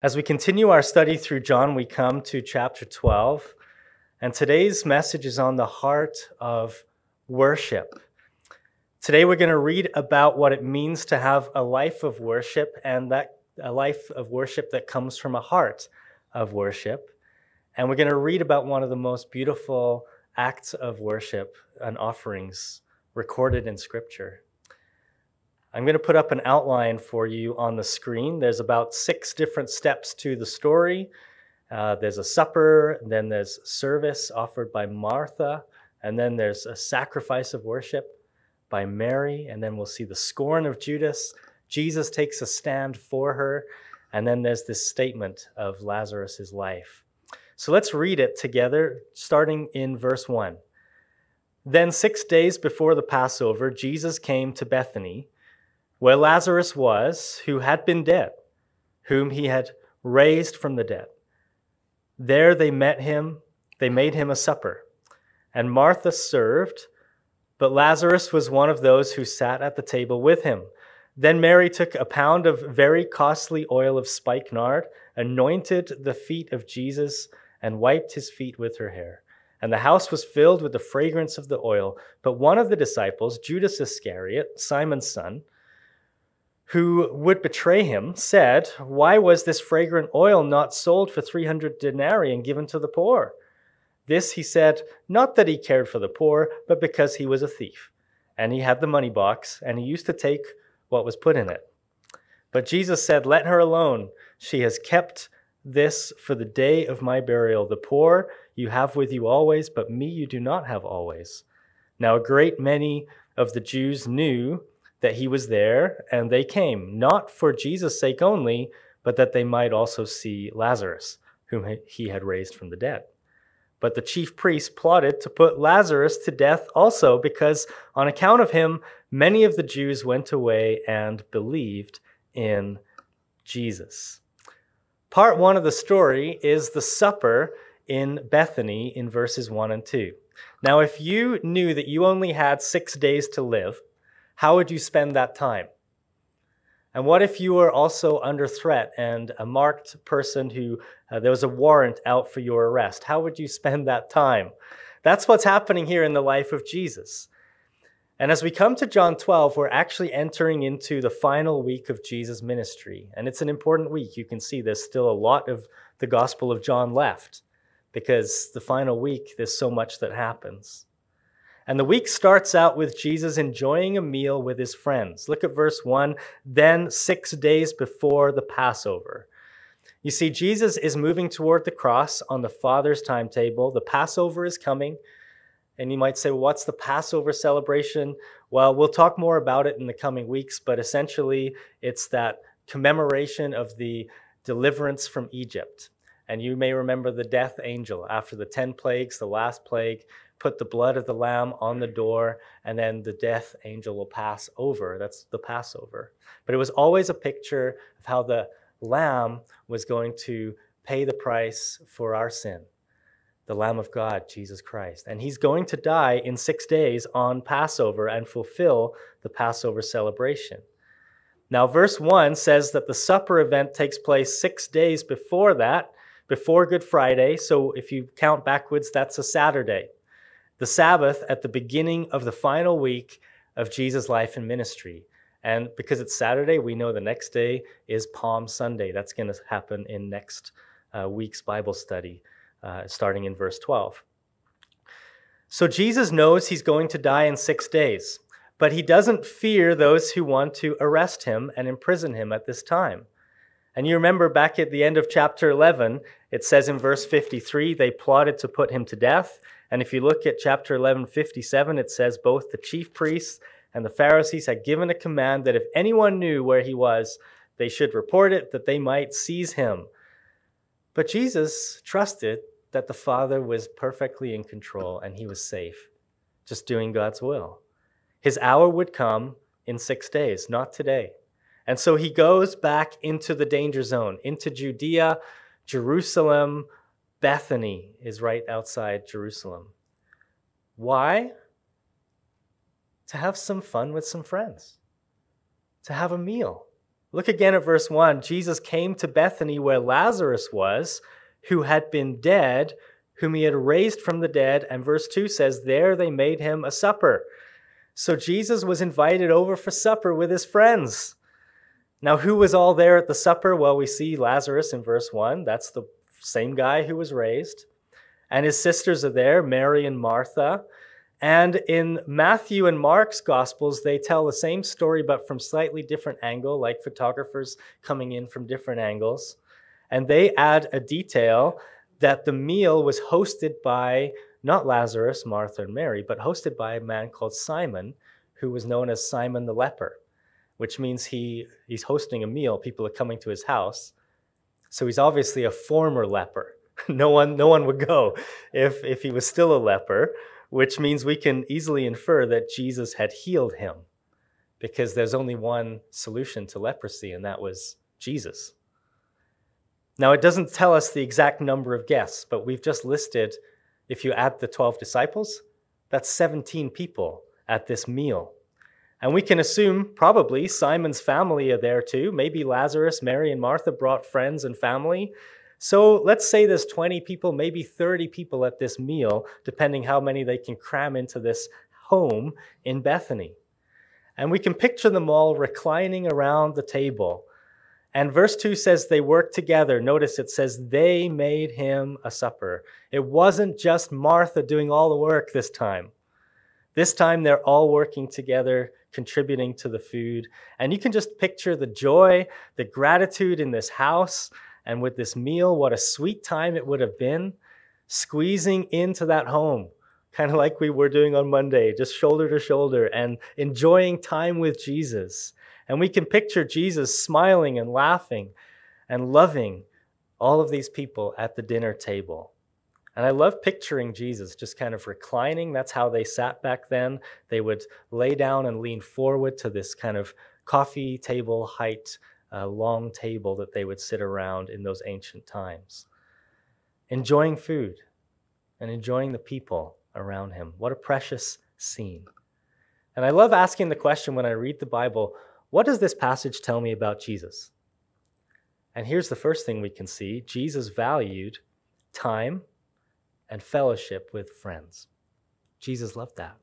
As we continue our study through John, we come to chapter 12, and today's message is on the heart of worship. Today we're going to read about what it means to have a life of worship, and that a life of worship that comes from a heart of worship. And we're going to read about one of the most beautiful acts of worship and offerings recorded in Scripture. I'm going to put up an outline for you on the screen. There's about 6 different steps to the story. There's a supper, then there's service offered by Martha, and then there's a sacrifice of worship by Mary, and then we'll see the scorn of Judas. Jesus takes a stand for her, and then there's this statement of Lazarus' life. So let's read it together, starting in verse 1. Then 6 days before the Passover, Jesus came to Bethany, where Lazarus was, who had been dead, whom he had raised from the dead. There they made him a supper, and Martha served, but Lazarus was one of those who sat at the table with him. Then Mary took a pound of very costly oil of spikenard, anointed the feet of Jesus, and wiped his feet with her hair. And the house was filled with the fragrance of the oil. But one of the disciples, Judas Iscariot, Simon's son, who would betray him, said, "Why was this fragrant oil not sold for 300 denarii and given to the poor?" This he said, not that he cared for the poor, but because he was a thief. And he had the money box, and he used to take what was put in it. But Jesus said, "Let her alone. She has kept this for the day of my burial. The poor you have with you always, but me you do not have always." Now a great many of the Jews knew that he was there, and they came, not for Jesus' sake only, but that they might also see Lazarus, whom he had raised from the dead. But the chief priests plotted to put Lazarus to death also, because on account of him, many of the Jews went away and believed in Jesus. Part 1 of the story is the supper in Bethany in verses 1 and 2. Now, if you knew that you only had 6 days to live, how would you spend that time? And what if you were also under threat and a marked person who there was a warrant out for your arrest? How would you spend that time? That's what's happening here in the life of Jesus. And as we come to John 12, we're actually entering into the final week of Jesus' ministry. And it's an important week. You can see there's still a lot of the Gospel of John left, because the final week, there's so much that happens. And the week starts out with Jesus enjoying a meal with his friends. Look at verse 1. Then 6 days before the Passover. You see, Jesus is moving toward the cross on the Father's timetable. The Passover is coming. And you might say, well, what's the Passover celebration? Well, we'll talk more about it in the coming weeks, but essentially it's that commemoration of the deliverance from Egypt. And you may remember the death angel after the 10 plagues, the last plague, put the blood of the lamb on the door, and then the death angel will pass over. That's the Passover. But it was always a picture of how the lamb was going to pay the price for our sin. The Lamb of God, Jesus Christ. And he's going to die in 6 days on Passover and fulfill the Passover celebration. Now, verse 1 says that the supper event takes place 6 days before that, before Good Friday. So if you count backwards, that's a Saturday. The Sabbath at the beginning of the final week of Jesus' life and ministry. And because it's Saturday, we know the next day is Palm Sunday. That's going to happen in next week's Bible study, starting in verse 12. So Jesus knows he's going to die in 6 days, but he doesn't fear those who want to arrest him and imprison him at this time. And you remember back at the end of chapter 11, it says in verse 53, they plotted to put him to death. And if you look at chapter 11:57, it says both the chief priests and the Pharisees had given a command that if anyone knew where he was, they should report it, that they might seize him. But Jesus trusted that the Father was perfectly in control and he was safe, just doing God's will. His hour would come in 6 days, not today. And so he goes back into the danger zone, into Judea, Jerusalem. Bethany is right outside Jerusalem. Why? To have some fun with some friends, to have a meal, Look again at verse 1. Jesus came to Bethany where Lazarus was, who had been dead, whom he had raised from the dead. And verse 2 says, there they made him a supper. So Jesus was invited over for supper with his friends. Now, who was all there at the supper? Well, we see Lazarus in verse 1. That's the same guy who was raised. And his sisters are there, Mary and Martha. And in Matthew and Mark's Gospels, they tell the same story, but from slightly different angle, like photographers coming in from different angles. And they add a detail that the meal was hosted by not Lazarus, Martha, and Mary, but hosted by a man called Simon, who was known as Simon the leper, which means he's hosting a meal. People are coming to his house. So he's obviously a former leper. No one would go if he was still a leper, which means we can easily infer that Jesus had healed him, because there's only one solution to leprosy, and that was Jesus. Now, it doesn't tell us the exact number of guests, but we've just listed, if you add the 12 disciples, that's 17 people at this meal. And we can assume probably Simon's family are there too. Maybe Lazarus, Mary, and Martha brought friends and family. So let's say there's 20 people, maybe 30 people at this meal, depending how many they can cram into this home in Bethany. And we can picture them all reclining around the table. And verse 2 says they worked together. Notice it says they made him a supper. It wasn't just Martha doing all the work this time. This time they're all working together, contributing to the food. And you can just picture the joy, the gratitude in this house. And with this meal, what a sweet time it would have been, squeezing into that home, kind of like we were doing on Monday, just shoulder to shoulder and enjoying time with Jesus. And we can picture Jesus smiling and laughing and loving all of these people at the dinner table. And I love picturing Jesus just kind of reclining. That's how they sat back then. They would lay down and lean forward to this kind of coffee table height, long table that they would sit around in those ancient times, enjoying food and enjoying the people around him. What a precious scene. And I love asking the question when I read the Bible, what does this passage tell me about Jesus? And here's the first thing we can see. Jesus valued time and fellowship with friends. Jesus loved that.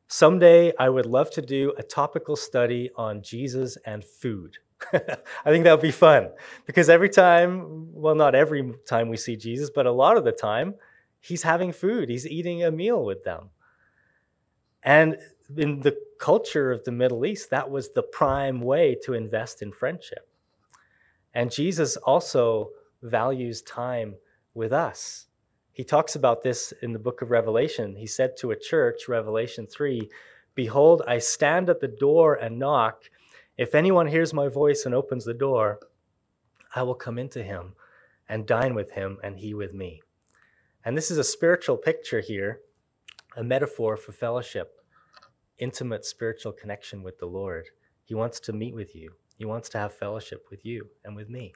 Someday I would love to do a topical study on Jesus and food. I think that would be fun, because every time, well, not every time we see Jesus, but a lot of the time, he's having food. He's eating a meal with them. And in the culture of the Middle East, that was the prime way to invest in friendship. And Jesus also values time with us. He talks about this in the book of Revelation. He said to a church, Revelation 3, "Behold, I stand at the door and knock. If anyone hears my voice and opens the door, I will come into him and dine with him and he with me." And this is a spiritual picture here, a metaphor for fellowship, intimate spiritual connection with the Lord. He wants to meet with you. He wants to have fellowship with you and with me.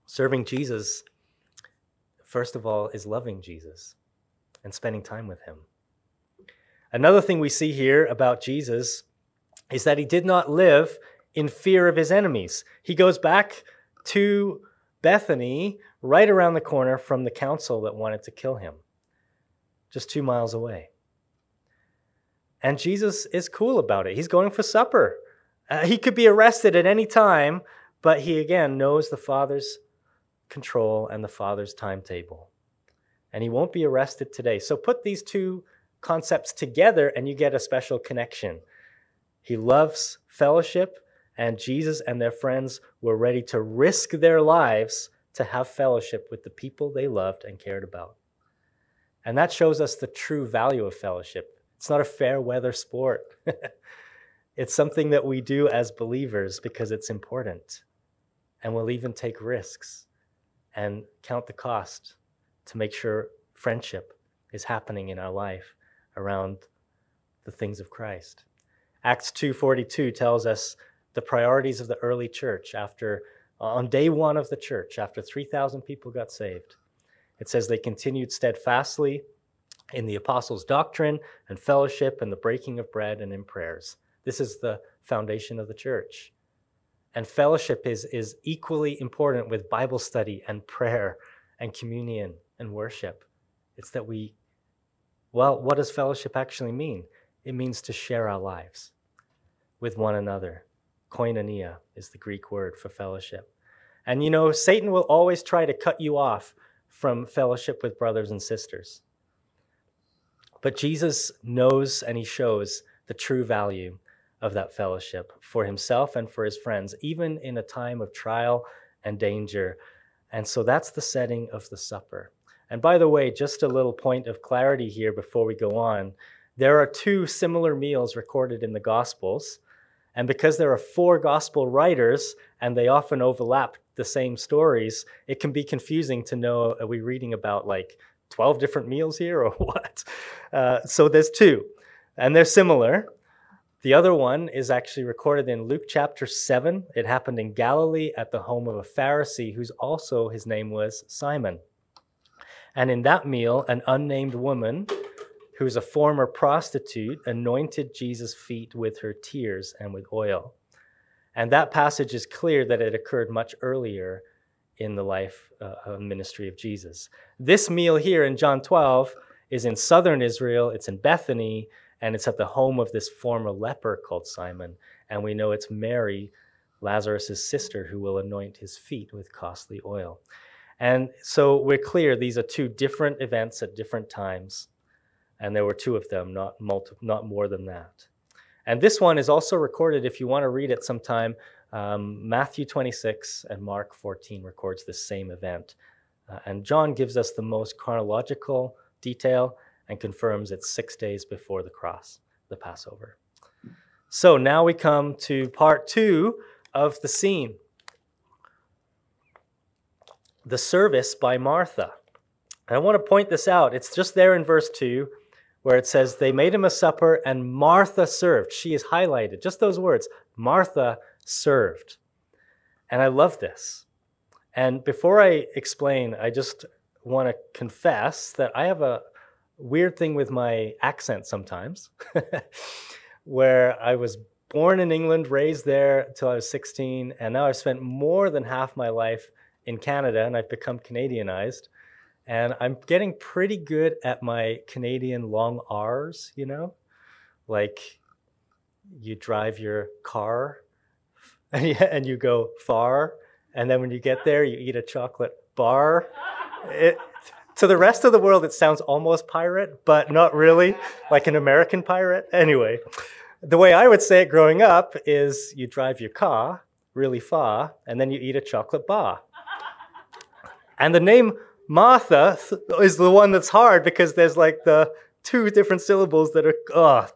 Serving Jesus, first of all, is loving Jesus and spending time with him. Another thing we see here about Jesus is that he did not live in fear of his enemies. He goes back to Bethany, right around the corner from the council that wanted to kill him, just 2 miles away. And Jesus is cool about it. He's going for supper. He could be arrested at any time, but he, again, knows the Father's control and the Father's timetable. And he won't be arrested today. So put these two concepts together and you get a special connection. He loves fellowship, and Jesus and their friends were ready to risk their lives to have fellowship with the people they loved and cared about. And that shows us the true value of fellowship. It's not a fair weather sport. It's something that we do as believers because it's important. And we'll even take risks and count the cost to make sure friendship is happening in our life around the things of Christ. Acts 2:42 tells us the priorities of the early church on day one of the church, after 3,000 people got saved. It says they continued steadfastly in the apostles' doctrine and fellowship and the breaking of bread and in prayers. This is the foundation of the church. And fellowship is equally important with Bible study and prayer and communion and worship. It's that what does fellowship actually mean? It means to share our lives with one another. Koinonia is the Greek word for fellowship. And Satan will always try to cut you off from fellowship with brothers and sisters. But Jesus knows and he shows the true value of that fellowship for himself and for his friends, even in a time of trial and danger. And so that's the setting of the supper. And by the way, just a little point of clarity here before we go on. There are 2 similar meals recorded in the Gospels. And because there are 4 gospel writers and they often overlap the same stories, it can be confusing to know, are we reading about like 12 different meals here or what? So there's 2, and they're similar. The other one is actually recorded in Luke chapter 7. It happened in Galilee at the home of a Pharisee his name was Simon. And in that meal, an unnamed woman who's a former prostitute anointed Jesus' feet with her tears and with oil. And that passage is clear that it occurred much earlier in the life and ministry of Jesus. This meal here in John 12 is in southern Israel. It's in Bethany, and it's at the home of this former leper called Simon. And we know it's Mary, Lazarus' sister, who will anoint his feet with costly oil. And so we're clear these are 2 different events at different times. And there were 2 of them, not more than that. And this one is also recorded, if you want to read it sometime, Matthew 26 and Mark 14 records the same event. And John gives us the most chronological detail and confirms it's 6 days before the cross, the Passover. So now we come to part 2 of the scene. The service by Martha. And I want to point this out. It's just there in verse 2 where it says, they made him a supper and Martha served. She is highlighted. Just those words, Martha served. And I love this. And before I explain, I just want to confess that I have a weird thing with my accent sometimes, where I was born in England, raised there until I was 16, and now I've spent more than half my life in Canada, and I've become Canadianized. And I'm getting pretty good at my Canadian long R's, like you drive your car and you go far, and then when you get there, you eat a chocolate bar. To the rest of the world, it sounds almost pirate, but not really, like an American pirate. Anyway, the way I would say it growing up is you drive your car really far, and then you eat a chocolate bar. And the name Martha is the one that's hard because there's like the 2 different syllables that are,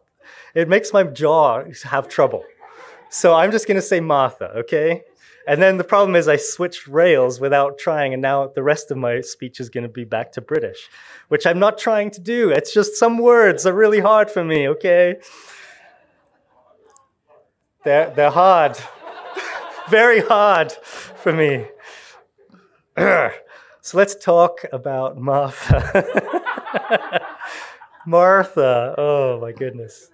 it makes my jaw have trouble. So I'm just going to say Martha, okay? And then the problem is I switched rails without trying, and now the rest of my speech is going to be back to British, which I'm not trying to do. It's just some words are really hard for me, okay? They're hard. Very hard for me. So let's talk about Martha. Martha, oh my goodness.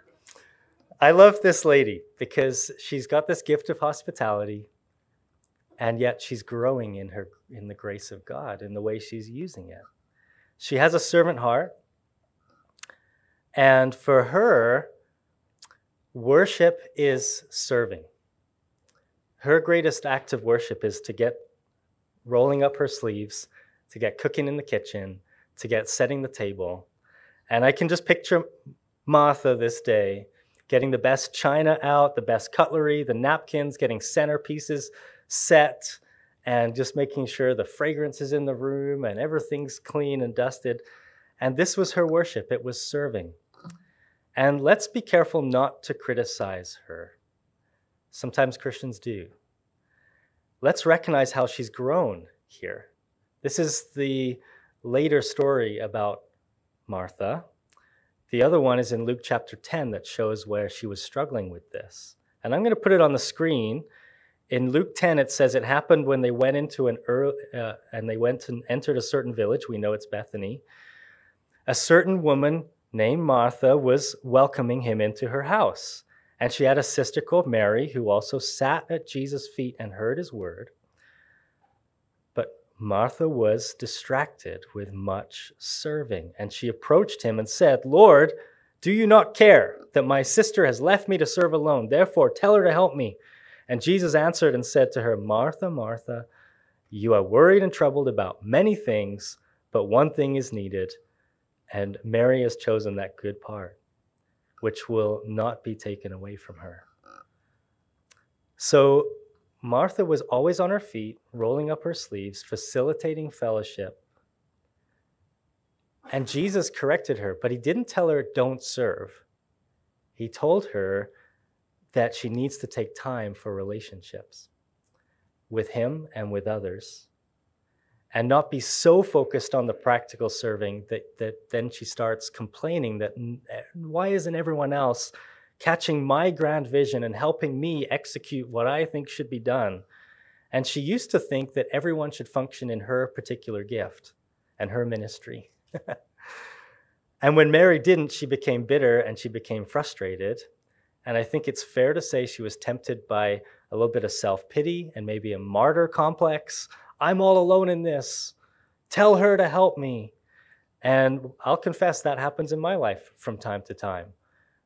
I love this lady because she's got this gift of hospitality, and yet she's growing in the grace of God in the way she's using it. She has a servant heart, and for her, worship is serving. Her greatest act of worship is to get rolling up her sleeves, to get cooking in the kitchen, to get setting the table. And I can just picture Martha this day getting the best china out, the best cutlery, the napkins, getting centerpieces set, and just making sure the fragrance is in the room and everything's clean and dusted. And this was her worship. It was serving. And let's be careful not to criticize her. Sometimes Christians do. Let's recognize how she's grown here. This is the later story about Martha. The other one is in Luke chapter 10 that shows where she was struggling with this. And I'm going to put it on the screen. In Luke 10, it says it happened when they went into and they went and entered a certain village. We know it's Bethany. A certain woman named Martha was welcoming him into her house. And she had a sister called Mary who also sat at Jesus' feet and heard his word. But Martha was distracted with much serving, and she approached him and said, "Lord, do you not care that my sister has left me to serve alone? Therefore, tell her to help me." And Jesus answered and said to her, "Martha, Martha, you are worried and troubled about many things, but one thing is needed, and Mary has chosen that good part, which will not be taken away from her." So Martha was always on her feet, rolling up her sleeves, facilitating fellowship. And Jesus corrected her, but he didn't tell her, "Don't serve." He told her that she needs to take time for relationships with him and with others, and not be so focused on the practical serving that then she starts complaining that, why isn't everyone else catching my grand vision and helping me execute what I think should be done? And she used to think that everyone should function in her particular gift and her ministry. And when Mary didn't, she became bitter and she became frustrated. And I think it's fair to say she was tempted by a little bit of self-pity and maybe a martyr complex. I'm all alone in this. Tell her to help me. And I'll confess that happens in my life from time to time,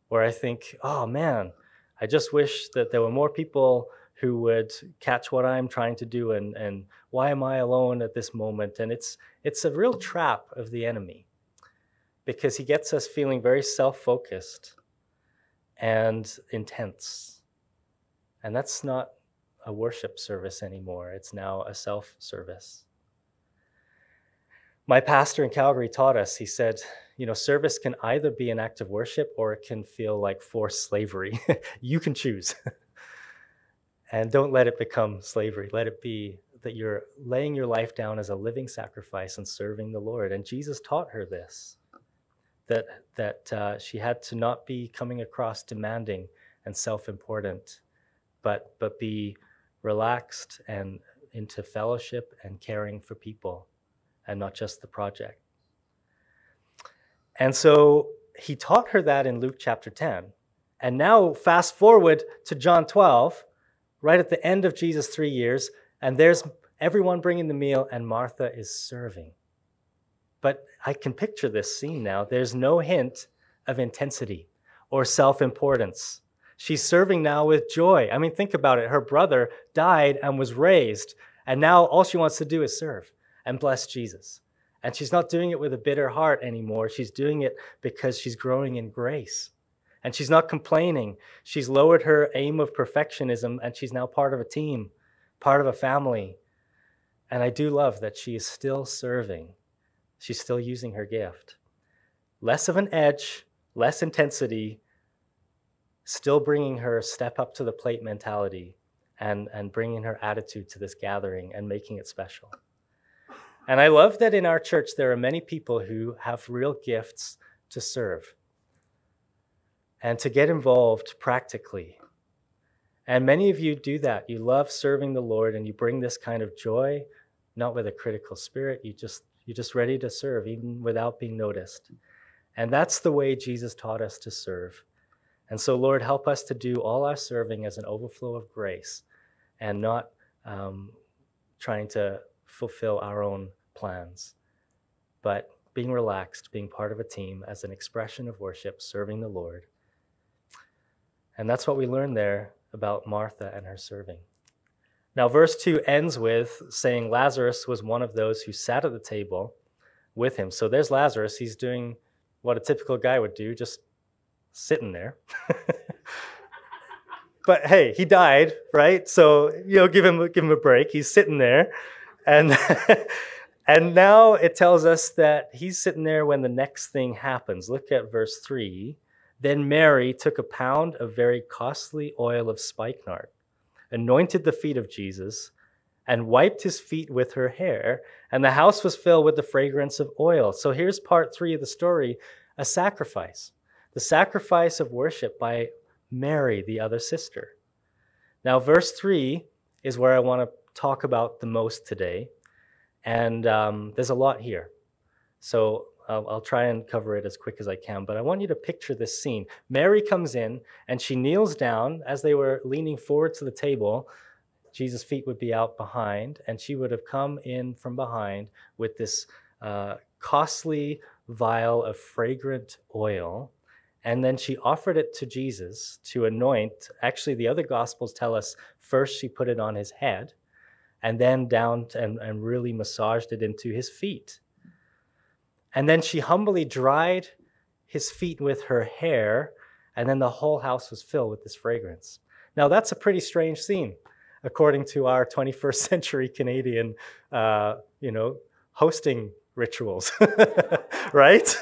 where I think, oh man, I just wish that there were more people who would catch what I'm trying to do, and why am I alone at this moment? And it's a real trap of the enemy, because he gets us feeling very self-focused and intense. And that's not a worship service anymore. It's now a self-service. My pastor in Calgary taught us, he said, service can either be an act of worship or it can feel like forced slavery. You can choose. And don't let it become slavery. Let it be that you're laying your life down as a living sacrifice and serving the Lord. And Jesus taught her this, that she had to not be coming across demanding and self-important, but be relaxed and into fellowship and caring for people, and not just the project. And so he taught her that in Luke chapter 10. And now fast forward to John 12, right at the end of Jesus' 3 years, and there's everyone bringing the meal, and Martha is serving. But I can picture this scene now. There's no hint of intensity or self-importance. She's serving now with joy. I mean, think about it. Her brother died and was raised, and now all she wants to do is serve and bless Jesus. And she's not doing it with a bitter heart anymore. She's doing it because she's growing in grace. And she's not complaining. She's lowered her aim of perfectionism, and she's now part of a team, part of a family. And I do love that she is still serving. She's still using her gift. Less of an edge, less intensity, still bringing her step up to the plate mentality and bringing her attitude to this gathering and making it special. And I love that in our church, there are many people who have real gifts to serve and to get involved practically. And many of you do that. You love serving the Lord, and you bring this kind of joy, not with a critical spirit. You're just ready to serve, even without being noticed. And that's the way Jesus taught us to serve. And so, Lord, help us to do all our serving as an overflow of grace and not trying to fulfill our own plans, but being relaxed, being part of a team as an expression of worship, serving the Lord. And that's what we learn there about Martha and her serving. Now, verse 2 ends with saying Lazarus was one of those who sat at the table with him. So there's Lazarus. He's doing what a typical guy would do, just sitting there. But hey, he died, right? So, give him a break. He's sitting there. And and now it tells us that he's sitting there when the next thing happens. Look at verse 3. Then Mary took a pound of very costly oil of spikenard, anointed the feet of Jesus, and wiped his feet with her hair, and the house was filled with the fragrance of oil. So here's part 3 of the story, a sacrifice. The sacrifice of worship by Mary, the other sister. Now, verse 3 is where I want to talk about the most today, and there's a lot here. So I'll try and cover it as quick as I can, but I want you to picture this scene. Mary comes in and she kneels down as they were leaning forward to the table. Jesus' feet would be out behind, and she would have come in from behind with this costly vial of fragrant oil. And then she offered it to Jesus to anoint. Actually, the other Gospels tell us first she put it on his head and then down and really massaged it into his feet. And then she humbly dried his feet with her hair, and then the whole house was filled with this fragrance. Now, that's a pretty strange scene, according to our 21st century Canadian, hosting rituals, right?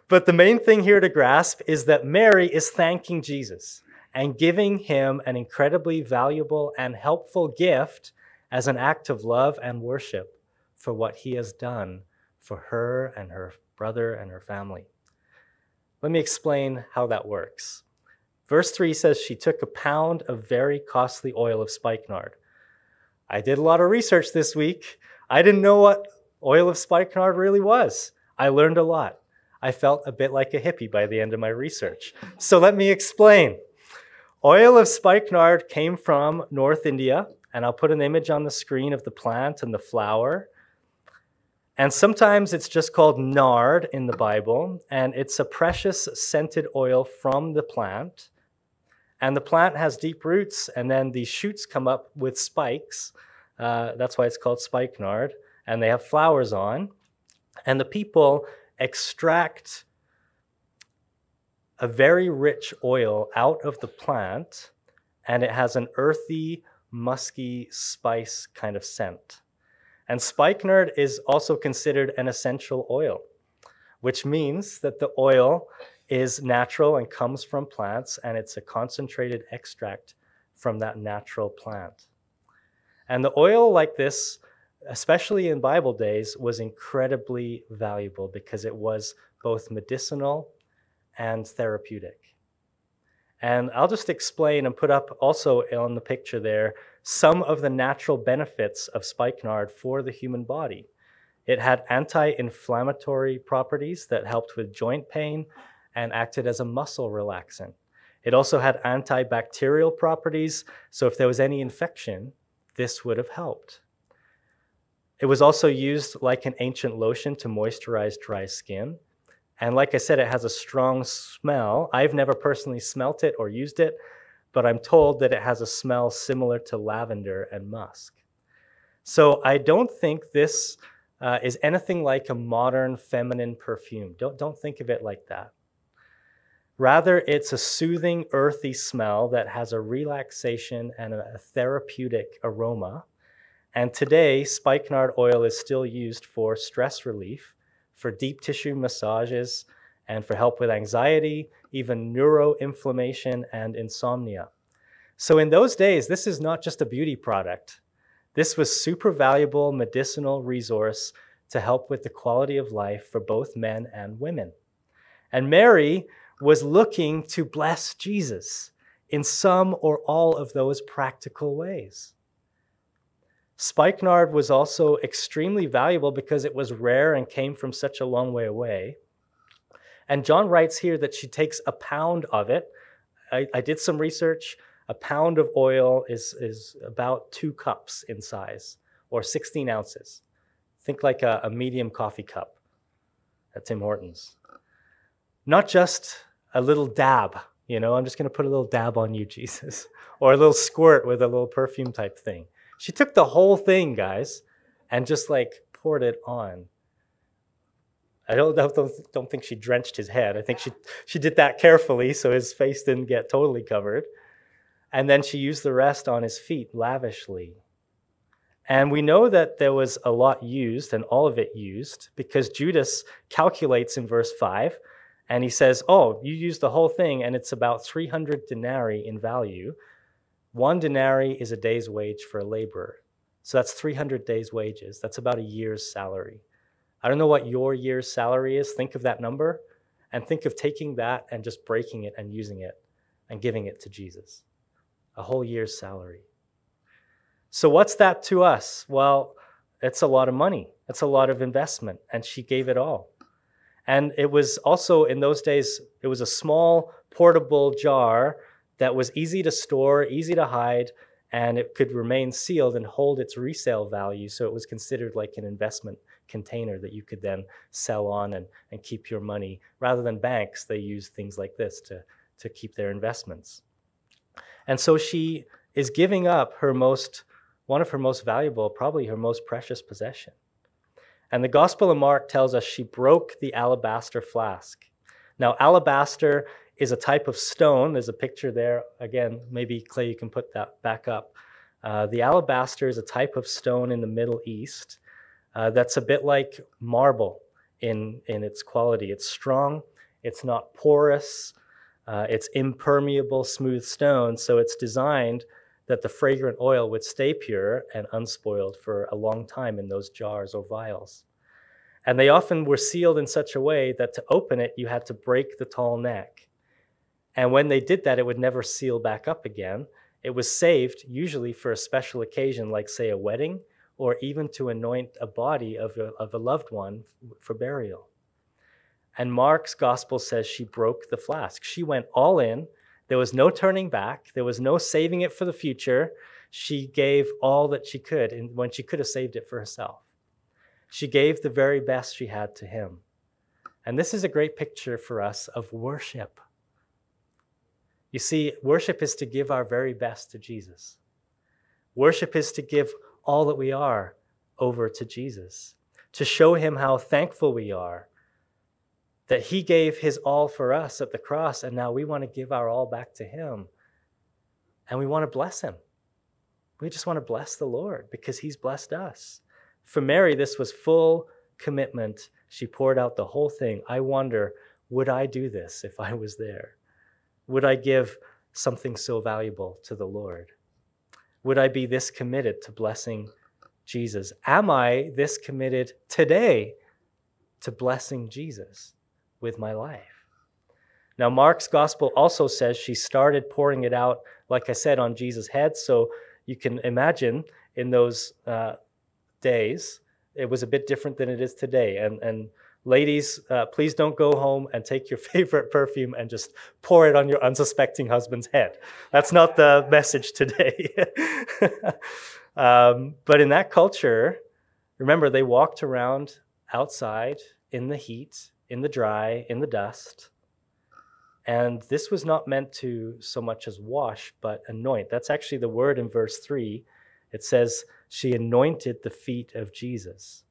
But the main thing here to grasp is that Mary is thanking Jesus and giving him an incredibly valuable and helpful gift as an act of love and worship for what he has done for her and her brother and her family. Let me explain how that works. Verse 3 says she took a pound of very costly oil of spikenard. I did a lot of research this week. I didn't know what oil of spikenard really was. I learned a lot. I felt a bit like a hippie by the end of my research. So let me explain. Oil of spikenard came from North India, and I'll put an image on the screen of the plant and the flower. And sometimes it's just called nard in the Bible, and it's a precious scented oil from the plant. And the plant has deep roots, and then the shoots come up with spikes. That's why it's called spikenard, and they have flowers on. And the people extract a very rich oil out of the plant, and it has an earthy, musky spice kind of scent. And spikenard is also considered an essential oil, which means that the oil is natural and comes from plants, and it's a concentrated extract from that natural plant. And the oil like this, especially in Bible days, was incredibly valuable because it was both medicinal and therapeutic. And I'll just explain and put up also on the picture there some of the natural benefits of spikenard for the human body. It had anti-inflammatory properties that helped with joint pain and acted as a muscle relaxant. It also had antibacterial properties, so if there was any infection, this would have helped. It was also used like an ancient lotion to moisturize dry skin. And like I said, it has a strong smell. I've never personally smelt it or used it, but I'm told that it has a smell similar to lavender and musk. So I don't think this is anything like a modern feminine perfume. Don't think of it like that. Rather, it's a soothing, earthy smell that has a relaxation and a therapeutic aroma. And today, spikenard oil is still used for stress relief, for deep tissue massages, and for help with anxiety, even neuroinflammation and insomnia. So in those days, this is not just a beauty product. This was super valuable medicinal resource to help with the quality of life for both men and women. And Mary was looking to bless Jesus in some or all of those practical ways. Spikenard was also extremely valuable because it was rare and came from such a long way away. And John writes here that she takes a pound of it. I did some research. A pound of oil is about 2 cups in size, or 16 ounces. Think like a medium coffee cup at Tim Hortons. Not just a little dab, I'm just going to put a little dab on you, Jesus, or a little squirt with a little perfume type thing. She took the whole thing, guys, and just poured it on. I don't think she drenched his head. I think she did that carefully so his face didn't get totally covered. And then she used the rest on his feet lavishly. And we know that there was a lot used and all of it used because Judas calculates in verse 5, and he says, oh, you used the whole thing, and it's about 300 denarii in value. 1 denarii is a day's wage for a laborer. So that's 300 days' wages. That's about a year's salary. I don't know what your year's salary is. Think of that number, and think of taking that and just breaking it and using it and giving it to Jesus. A whole year's salary. So what's that to us? Well, it's a lot of money. It's a lot of investment, and she gave it all. And it was also, in those days, it was a small portable jar that was easy to store, easy to hide, and it could remain sealed and hold its resale value. So it was considered like an investment container that you could then sell on and keep your money. Rather than banks, they use things like this to keep their investments. And so she is giving up one of her most valuable, probably her most precious possession. And the Gospel of Mark tells us she broke the alabaster flask. Now, alabaster is a type of stone. There's a picture there. Again, maybe Clay, you can put that back up. The alabaster is a type of stone in the Middle East that's a bit like marble in its quality. It's strong, it's not porous, it's impermeable, smooth stone, so it's designed that the fragrant oil would stay pure and unspoiled for a long time in those jars or vials. And they often were sealed in such a way that to open it, you had to break the tall neck. And when they did that, it would never seal back up again. It was saved usually for a special occasion, like, say, a wedding, or even to anoint a body of a loved one for burial. And Mark's gospel says she broke the flask. She went all in. There was no turning back. There was no saving it for the future. She gave all that she could, and when she could have saved it for herself. She gave the very best she had to him. And this is a great picture for us of worship. You see, worship is to give our very best to Jesus. Worship is to give all that we are over to Jesus, to show him how thankful we are, that he gave his all for us at the cross, and now we want to give our all back to him. And we want to bless him. We just want to bless the Lord because he's blessed us. For Mary, this was full commitment. She poured out the whole thing. I wonder, would I do this if I was there? Would I give something so valuable to the Lord? Would I be this committed to blessing Jesus? Am I this committed today to blessing Jesus with my life? Now, Mark's gospel also says she started pouring it out, like I said, on Jesus' head. So you can imagine in those days, it was a bit different than it is today. And ladies, please don't go home and take your favorite perfume and just pour it on your unsuspecting husband's head. That's not the message today. But in that culture, remember, they walked around outside in the heat, in the dry, in the dust. And this was not meant to so much as wash, but anoint. That's actually the word in verse 3. It says she anointed the feet of Jesus.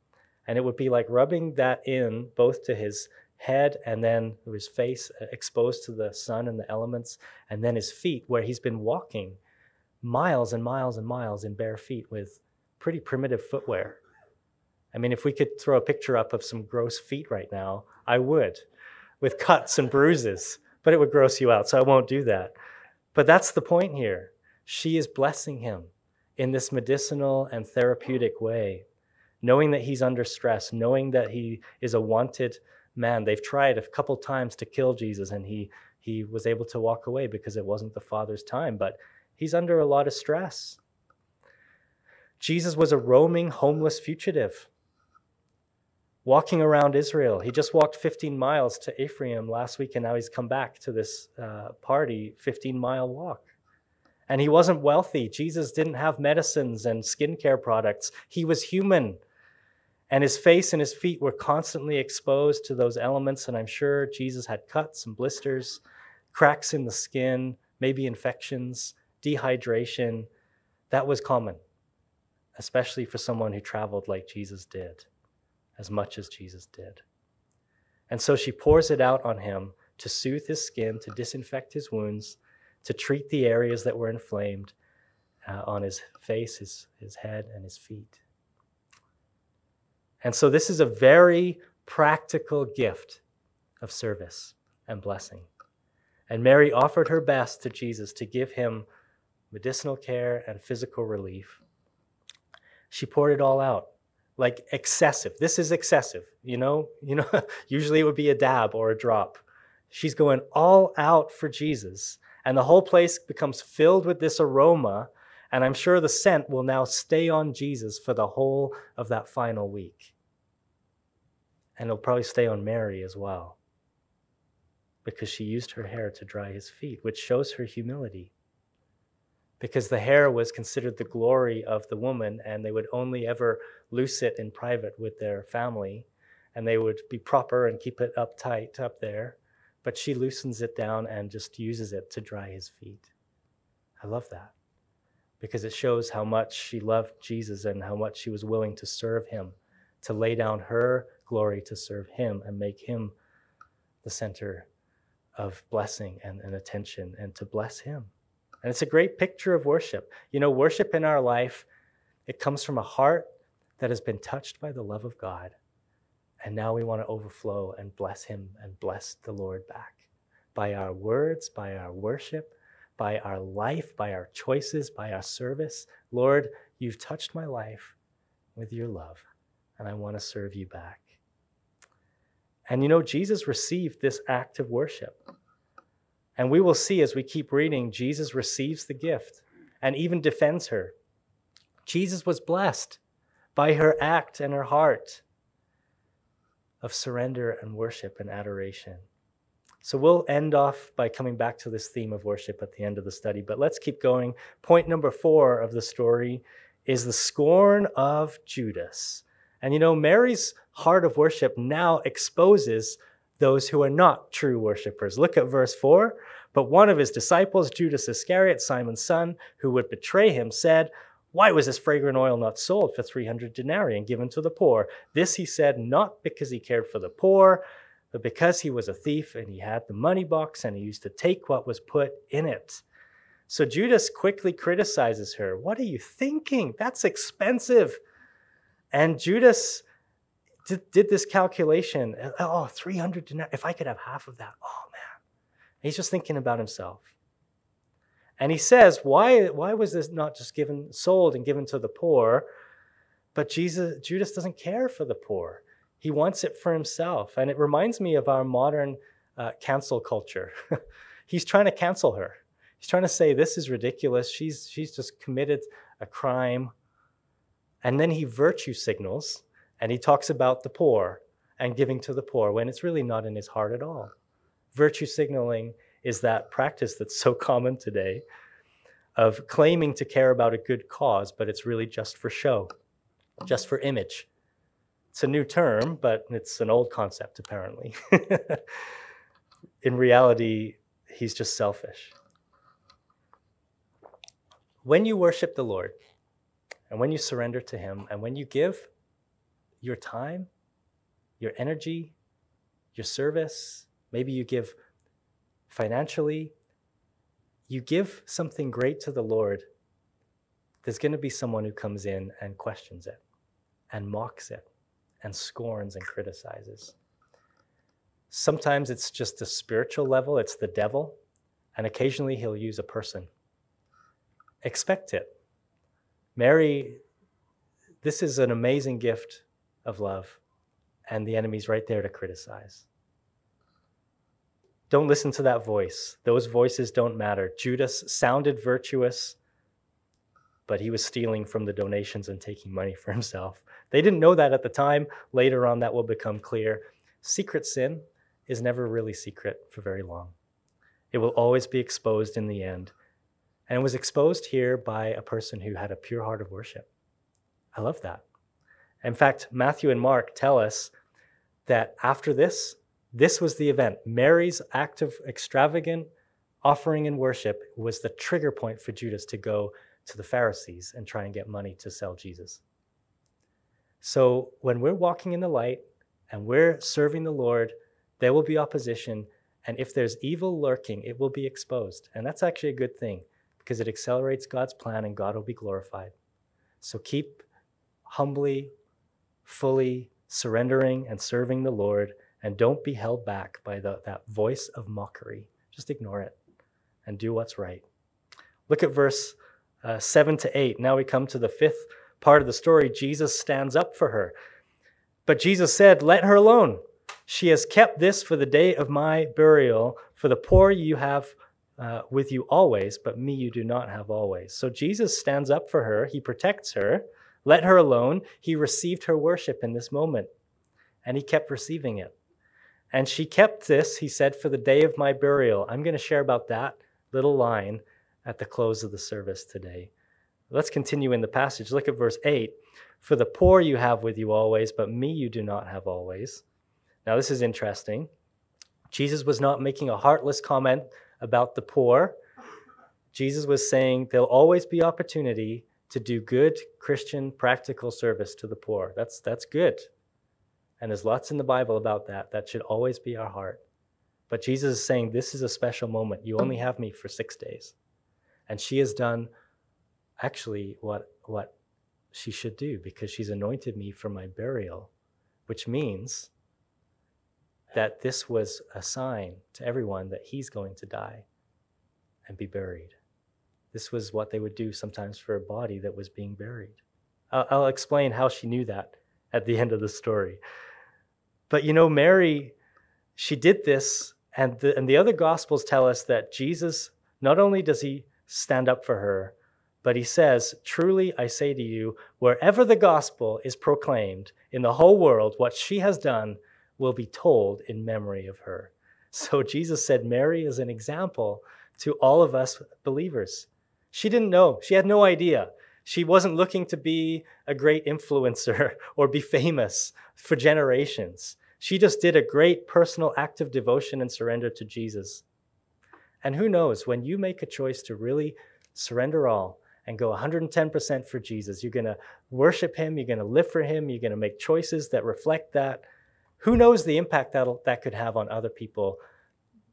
And it would be like rubbing that in both to his head and then his face exposed to the sun and the elements, and then his feet, where he's been walking miles and miles and miles in bare feet with pretty primitive footwear. I mean, if we could throw a picture up of some gross feet right now, I would, with cuts and bruises, but it would gross you out, so I won't do that. But that's the point here. She is blessing him in this medicinal and therapeutic way, knowing that he's under stress, knowing that he is a wanted man. They've tried a couple times to kill Jesus, and he was able to walk away because it wasn't the Father's time, but he's under a lot of stress. Jesus was a roaming, homeless fugitive, walking around Israel. He just walked 15 miles to Ephraim last week, and now he's come back to this party, 15-mile walk. And he wasn't wealthy. Jesus didn't have medicines and skincare products. He was human. And his face and his feet were constantly exposed to those elements. And I'm sure Jesus had cuts and blisters, cracks in the skin, maybe infections, dehydration. That was common, especially for someone who traveled like Jesus did, as much as Jesus did. And so she pours it out on him to soothe his skin, to disinfect his wounds, to treat the areas that were inflamed on his face, his head, and his feet. And so this is a very practical gift of service and blessing. And Mary offered her best to Jesus to give him medicinal care and physical relief. She poured it all out, like excessive. This is excessive, you know. Usually it would be a dab or a drop. She's going all out for Jesus. And the whole place becomes filled with this aroma, and I'm sure the scent will now stay on Jesus for the whole of that final week. And it'll probably stay on Mary as well, because she used her hair to dry his feet, which shows her humility. Because the hair was considered the glory of the woman, and they would only ever loose it in private with their family, and they would be proper and keep it up tight up there. But she loosens it down and just uses it to dry his feet. I love that, because it shows how much she loved Jesus and how much she was willing to serve him, to lay down her glory to serve him and make him the center of blessing and attention, and to bless him. And it's a great picture of worship. You know, worship in our life, it comes from a heart that has been touched by the love of God. And now we want to overflow and bless him and bless the Lord back by our words, by our worship, by our life, by our choices, by our service. Lord, you've touched my life with your love, and I want to serve you back. And you know, Jesus received this act of worship. And we will see as we keep reading, Jesus receives the gift and even defends her. Jesus was blessed by her act and her heart of surrender and worship and adoration. So we'll end off by coming back to this theme of worship at the end of the study, but let's keep going. Point number 4 of the story is the scorn of Judas. And you know, Mary's heart of worship now exposes those who are not true worshipers. Look at verse 4. But one of his disciples, Judas Iscariot, Simon's son, who would betray him, said, "Why was this fragrant oil not sold for 300 denarii and given to the poor?" This he said not because he cared for the poor, but because he was a thief and he had the money box and he used to take what was put in it. So Judas quickly criticizes her. "What are you thinking? That's expensive." And Judas did this calculation. 300 denarii. If I could have half of that, oh man. He's just thinking about himself. And he says, why was this not just sold and given to the poor? But Judas doesn't care for the poor. He wants it for himself. And it reminds me of our modern cancel culture. He's trying to cancel her. He's trying to say, this is ridiculous. She's just committed a crime. And then he virtue signals, and he talks about the poor and giving to the poor when it's really not in his heart at all. Virtue signaling is that practice that's so common today of claiming to care about a good cause, but it's really just for show, just for image. It's a new term, but it's an old concept, apparently. In reality, he's just selfish. When you worship the Lord, and when you surrender to him, and when you give your time, your energy, your service, maybe you give financially, you give something great to the Lord, there's going to be someone who comes in and questions it and mocks it and scorns and criticizes. Sometimes it's just a spiritual level, it's the devil, and occasionally he'll use a person. Expect it. Mary, this is an amazing gift of love, and the enemy's right there to criticize. Don't listen to that voice. Those voices don't matter. Judas sounded virtuous, but he was stealing from the donations and taking money for himself. They didn't know that at the time. Later on, that will become clear. Secret sin is never really secret for very long. It will always be exposed in the end. And it was exposed here by a person who had a pure heart of worship. I love that. In fact, Matthew and Mark tell us that after this was the event. Mary's act of extravagant offering and worship was the trigger point for Judas to go to the Pharisees and try and get money to sell Jesus. So when we're walking in the light and we're serving the Lord, there will be opposition. And if there's evil lurking, it will be exposed. And that's actually a good thing because it accelerates God's plan and God will be glorified. So keep humbly, fully surrendering and serving the Lord, and don't be held back by that voice of mockery. Just ignore it and do what's right. Look at verse 7 to 8. Now we come to the fifth part of the story. Jesus stands up for her. But Jesus said, "Let her alone. She has kept this for the day of my burial. For the poor you have with you always, but me you do not have always." So Jesus stands up for her. He protects her. Let her alone. He received her worship in this moment. and he kept receiving it. And she kept this, he said, for the day of my burial. I'm going to share about that little line at the close of the service today. Let's continue in the passage. Look at verse 8. For the poor you have with you always, but me you do not have always. Now this is interesting. Jesus was not making a heartless comment about the poor. Jesus was saying there'll always be opportunity to do good Christian practical service to the poor. That's good. And there's lots in the Bible about that. That should always be our heart. But Jesus is saying, this is a special moment. You only have me for 6 days. And she has done actually what she should do, because she's anointed me for my burial, which means that this was a sign to everyone that he's going to die and be buried. This was what they would do sometimes for a body that was being buried. I'll explain how she knew that at the end of the story. But Mary, she did this, and the other Gospels tell us that Jesus, not only does he stand up for her, but he says, truly I say to you, wherever the gospel is proclaimed in the whole world, what she has done will be told in memory of her. So Jesus said Mary is an example to all of us believers. She didn't know. She had no idea. She wasn't looking to be a great influencer or be famous for generations. She just did a great personal act of devotion and surrender to Jesus. And who knows, when you make a choice to really surrender all and go 110% for Jesus, you're going to worship him, you're going to live for him, you're going to make choices that reflect that. Who knows the impact that could have on other people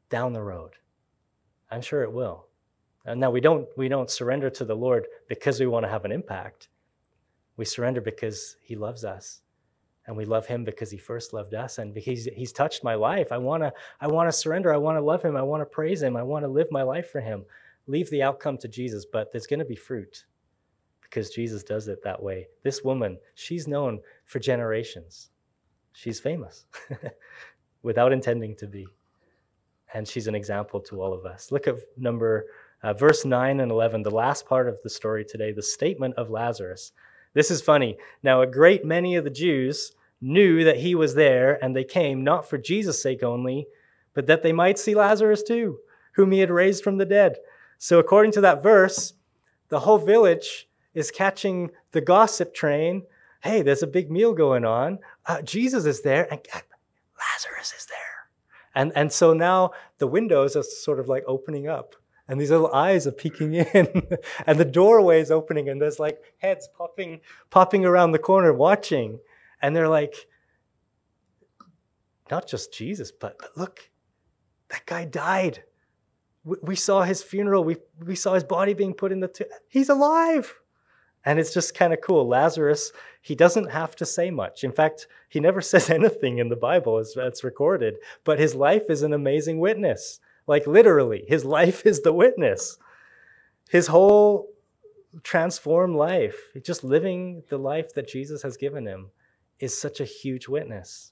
down the road? I'm sure it will. And now we don't surrender to the Lord because we want to have an impact. We surrender because he loves us. And we love him because he first loved us. And because he's touched my life, I want to surrender. I want to love him. I want to praise him. I want to live my life for him. Leave the outcome to Jesus, but there's going to be fruit because Jesus does it that way. This woman, she's known for generations. She's famous without intending to be. And she's an example to all of us. Look at verse 9 and 11, the last part of the story today, the statement of Lazarus. This is funny. Now, a great many of the Jews knew that he was there, and they came not for Jesus' sake only, but that they might see Lazarus too, whom he had raised from the dead. So according to that verse, the whole village is catching the gossip train. Hey, there's a big meal going on. Jesus is there, and Lazarus is there. And so now the windows are sort of like opening up. And these little eyes are peeking in. And the doorway is opening, and there's like heads popping around the corner watching. And they're like, not just Jesus, but look, that guy died. We saw his funeral. We saw his body being put in the tomb. He's alive. And it's just kind of cool. Lazarus, he doesn't have to say much. In fact, he never says anything in the Bible as it's recorded. But his life is an amazing witness. Like literally, his life is the witness. His whole transformed life, just living the life that Jesus has given him, is such a huge witness.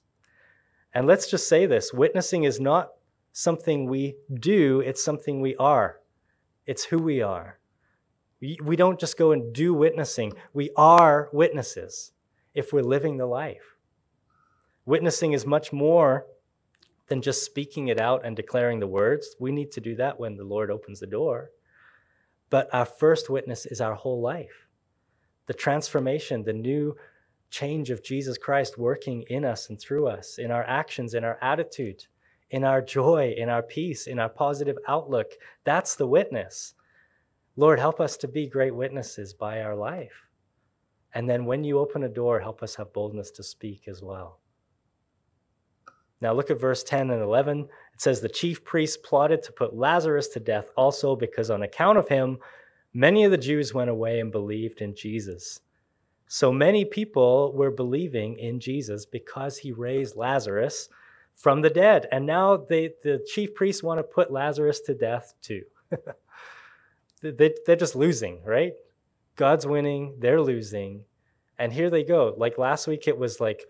And let's just say this, witnessing is not something we do, it's something we are. It's who we are. We don't just go and do witnessing. We are witnesses if we're living the life. Witnessing is much more than just speaking it out and declaring the words. We need to do that when the Lord opens the door. But our first witness is our whole life. The transformation, the new change of Jesus Christ working in us and through us, in our actions, in our attitude, in our joy, in our peace, in our positive outlook. That's the witness. Lord, help us to be great witnesses by our life. And then when you open a door, help us have boldness to speak as well. Now look at verse 10 and 11. It says, the chief priests plotted to put Lazarus to death also because on account of him, many of the Jews went away and believed in Jesus. So many people were believing in Jesus because he raised Lazarus from the dead. And now the chief priests want to put Lazarus to death too. They're just losing, right? God's winning, they're losing. And here they go. Like last week, it was like,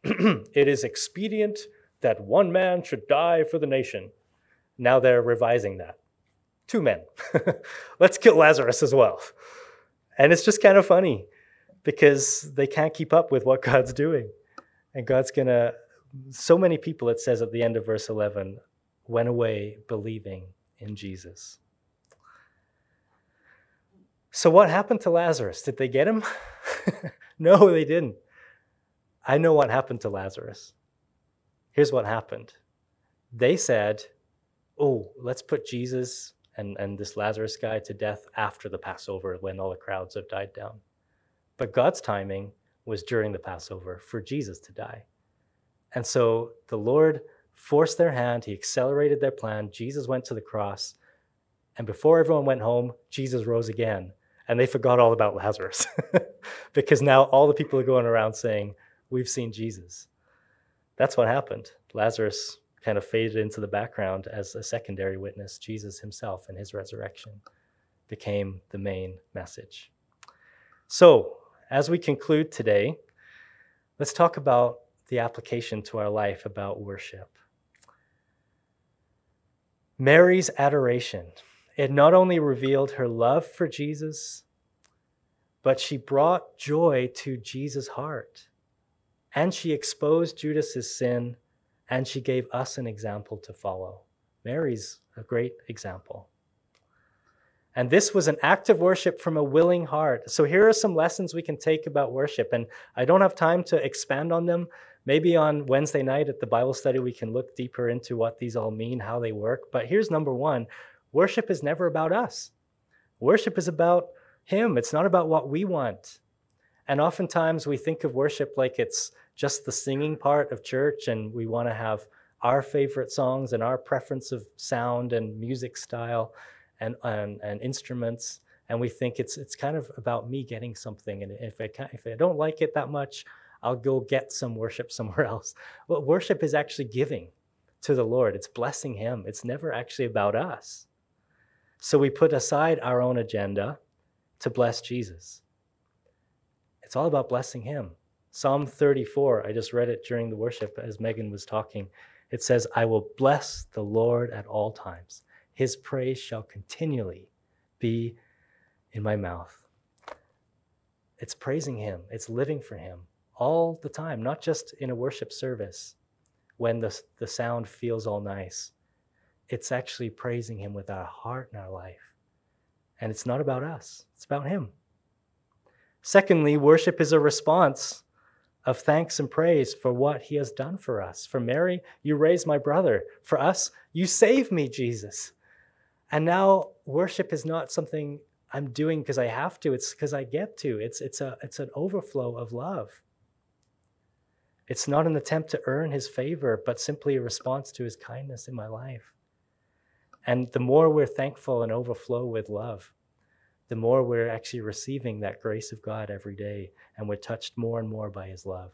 it is expedient that one man should die for the nation. Now they're revising that. 2 men. Let's kill Lazarus as well. And it's just kind of funny because they can't keep up with what God's doing. And God's going to, so many people, it says at the end of verse 11, went away believing in Jesus. So what happened to Lazarus? Did they get him? No, they didn't. I know what happened to Lazarus. Here's what happened. They said, oh, let's put Jesus and this Lazarus guy to death after the Passover when all the crowds have died down. But God's timing was during the Passover for Jesus to die. And so the Lord forced their hand. He accelerated their plan. Jesus went to the cross. And before everyone went home, Jesus rose again. And they forgot all about Lazarus because now all the people are going around saying, we've seen Jesus. That's what happened. Lazarus kind of faded into the background as a secondary witness. Jesus himself and his resurrection became the main message. So, as we conclude today, let's talk about the application to our life about worship. Mary's adoration. It not only revealed her love for Jesus, but she brought joy to Jesus' heart. And she exposed Judas's sin, and she gave us an example to follow. Mary's a great example. And this was an act of worship from a willing heart. So here are some lessons we can take about worship. And I don't have time to expand on them. Maybe on Wednesday night at the Bible study, we can look deeper into what these all mean, how they work. But here's number one. Worship is never about us. Worship is about him. It's not about what we want. And oftentimes we think of worship like it's just the singing part of church, and we want to have our favorite songs and our preference of sound and music style and instruments. And we think it's kind of about me getting something. And if I don't like it that much, I'll go get some worship somewhere else. Well, worship is actually giving to the Lord. It's blessing him. It's never actually about us. So we put aside our own agenda to bless Jesus. It's all about blessing him. Psalm 34, I just read it during the worship as Megan was talking. It says, I will bless the Lord at all times. His praise shall continually be in my mouth. It's praising him. It's living for him all the time, not just in a worship service when the sound feels all nice. It's actually praising him with our heart and our life. And it's not about us. It's about him. Secondly, worship is a response of thanks and praise for what he has done for us. For Mary, you raised my brother. For us, you saved me, Jesus. And now worship is not something I'm doing because I have to. It's because I get to. It's an overflow of love. It's not an attempt to earn his favor, but simply a response to his kindness in my life. And the more we're thankful and overflow with love, the more we're actually receiving that grace of God every day, and we're touched more and more by his love.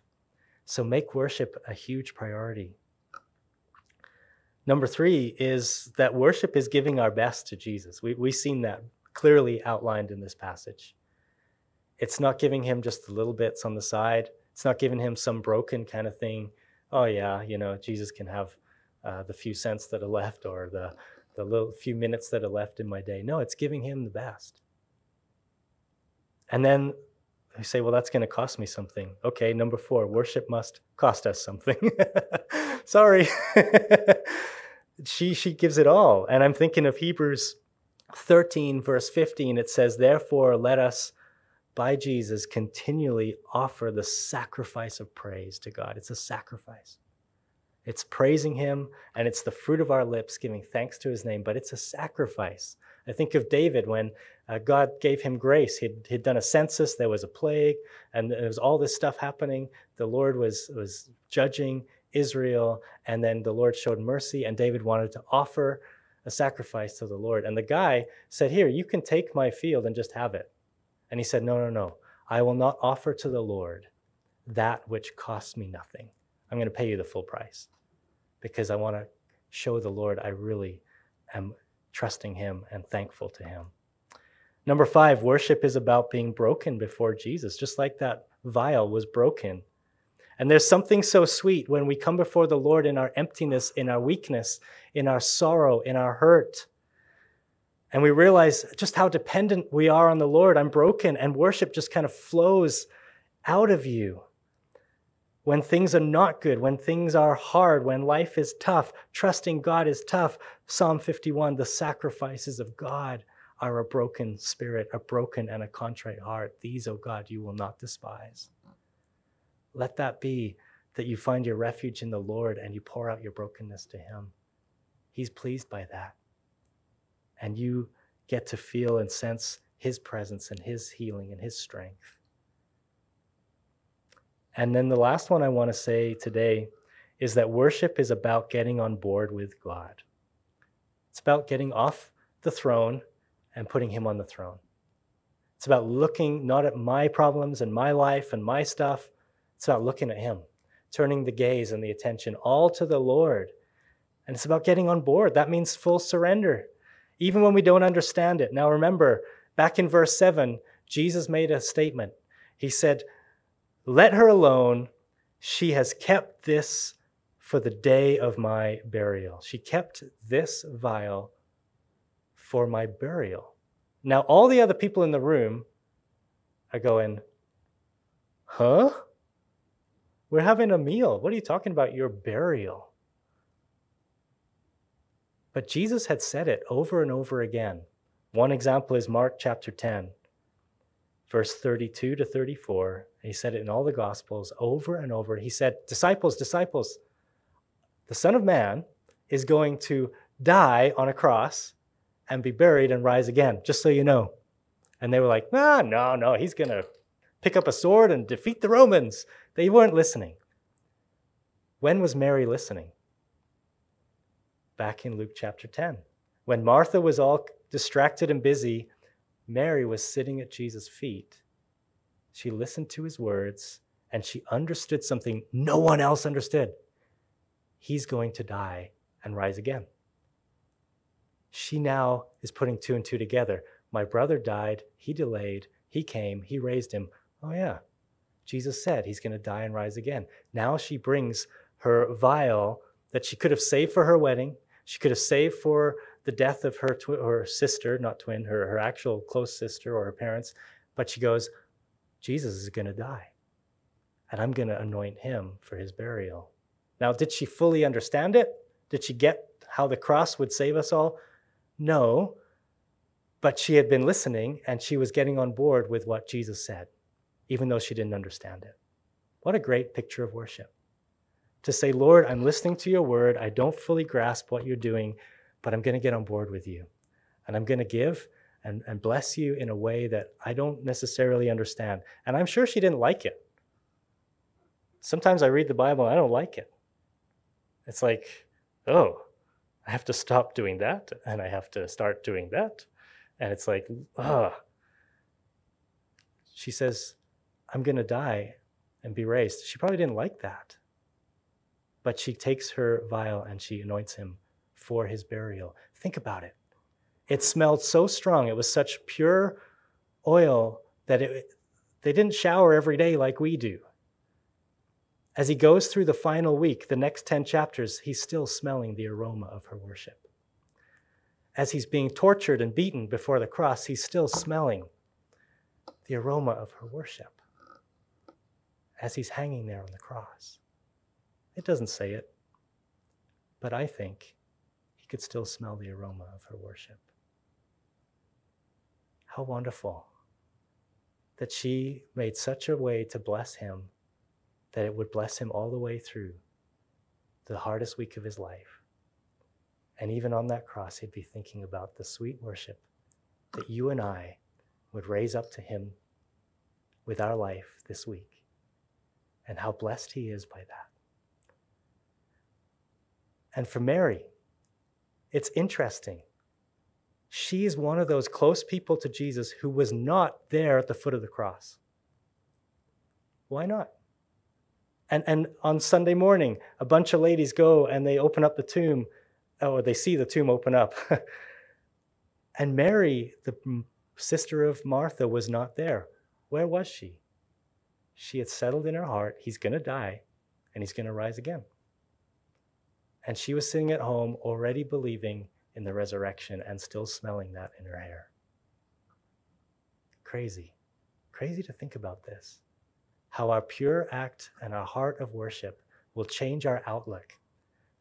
So make worship a huge priority. Number 3 is that worship is giving our best to Jesus. We've seen that clearly outlined in this passage. It's not giving him just the little bits on the side. It's not giving him some broken kind of thing. Oh yeah, Jesus can have the few cents that are left, or the little few minutes that are left in my day. No, it's giving him the best. And then we say, well, that's going to cost me something. Okay, number 4, worship must cost us something. Sorry. She gives it all. And I'm thinking of Hebrews 13, verse 15. It says, therefore, let us, by Jesus, continually offer the sacrifice of praise to God. It's a sacrifice. It's praising him, and it's the fruit of our lips, giving thanks to his name, but it's a sacrifice. I think of David when God gave him grace. He'd done a census, there was a plague, and there was all this stuff happening. The Lord was judging Israel, and then the Lord showed mercy, and David wanted to offer a sacrifice to the Lord. And the guy said, here, you can take my field and just have it. And he said, no, I will not offer to the Lord that which costs me nothing. I'm going to pay you the full price because I want to show the Lord I really am trusting him and thankful to him. Number 5, worship is about being broken before Jesus, just like that vial was broken. And there's something so sweet when we come before the Lord in our emptiness, in our weakness, in our sorrow, in our hurt. And we realize just how dependent we are on the Lord. I'm broken, and worship just kind of flows out of you. When things are not good, when things are hard, when life is tough, trusting God is tough. Psalm 51, the sacrifices of God are a broken spirit, a broken and a contrite heart. These, O God, you will not despise. Let that be that you find your refuge in the Lord and you pour out your brokenness to him. He's pleased by that. And you get to feel and sense his presence and his healing and his strength. And then the last one I want to say today is that worship is about getting on board with God. It's about getting off the throne and putting him on the throne. It's about looking not at my problems and my life and my stuff. It's about looking at him, turning the gaze and the attention all to the Lord. And it's about getting on board. That means full surrender, even when we don't understand it. Now remember, back in verse 7, Jesus made a statement. He said, "Let her alone. She has kept this for the day of my burial." She kept this vial for my burial. Now, all the other people in the room are going, huh? We're having a meal. What are you talking about, your burial? But Jesus had said it over and over again. One example is Mark chapter 10, verse 32 to 34. He said it in all the Gospels over and over. He said, disciples, disciples, the Son of Man is going to die on a cross and be buried and rise again, just so you know. And they were like, no, he's going to pick up a sword and defeat the Romans. They weren't listening. When was Mary listening? Back in Luke chapter 10. When Martha was all distracted and busy, Mary was sitting at Jesus' feet. She listened to his words, and she understood something no one else understood. He's going to die and rise again. She now is putting two and two together. My brother died, he delayed, he came, he raised him. Oh yeah, Jesus said he's going to die and rise again. Now she brings her vial that she could have saved for her wedding. She could have saved for the death of her sister, not twin, her actual close sister or her parents. But she goes, Jesus is going to die, and I'm going to anoint him for his burial. Now, did she fully understand it? Did she get how the cross would save us all? No, but she had been listening, and she was getting on board with what Jesus said, even though she didn't understand it. What a great picture of worship. To say, Lord, I'm listening to your word. I don't fully grasp what you're doing, but I'm going to get on board with you. And I'm going to give and bless you in a way that I don't necessarily understand. And I'm sure she didn't like it. Sometimes I read the Bible and I don't like it. It's like, oh, I have to stop doing that, and I have to start doing that. And it's like, She says, I'm going to die and be raised. She probably didn't like that. But she takes her vial and she anoints him for his burial. Think about it. It smelled so strong. It was such pure oil that they didn't shower every day like we do. As he goes through the final week, the next 10 chapters, he's still smelling the aroma of her worship. As he's being tortured and beaten before the cross, he's still smelling the aroma of her worship. As he's hanging there on the cross. It doesn't say it, but I think he could still smell the aroma of her worship. How wonderful that she made such a way to bless him that it would bless him all the way through the hardest week of his life. And even on that cross, he'd be thinking about the sweet worship that you and I would raise up to him with our life this week, and how blessed he is by that. And for Mary, it's interesting. She is one of those close people to Jesus who was not there at the foot of the cross. Why not? And on Sunday morning, a bunch of ladies go and they open up the tomb, or they see the tomb open up. And Mary, the sister of Martha, was not there. Where was she? She had settled in her heart, he's going to die and he's going to rise again. And she was sitting at home already believing in the resurrection and still smelling that in her hair. Crazy. Crazy to think about this. how our pure act and our heart of worship will change our outlook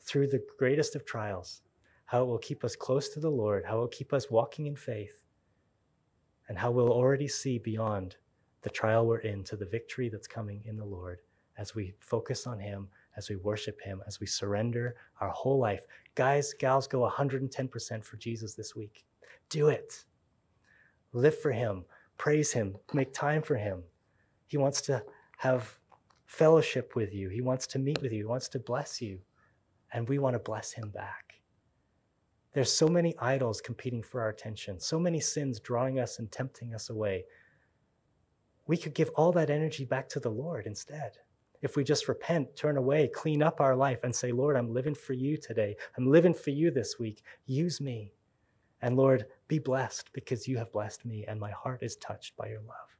through the greatest of trials, how it will keep us close to the Lord, how it will keep us walking in faith, and how we'll already see beyond the trial we're in to the victory that's coming in the Lord as we focus on him, as we worship him, as we surrender our whole life. Guys, gals, go 110% for Jesus this week. Do it. Live for him. Praise him. Make time for him. He wants to have fellowship with you. He wants to meet with you. He wants to bless you. And we want to bless him back. There's so many idols competing for our attention, so many sins drawing us and tempting us away. We could give all that energy back to the Lord instead. If we just repent, turn away, clean up our life and say, Lord, I'm living for you today. I'm living for you this week. Use me. And Lord, be blessed because you have blessed me and my heart is touched by your love.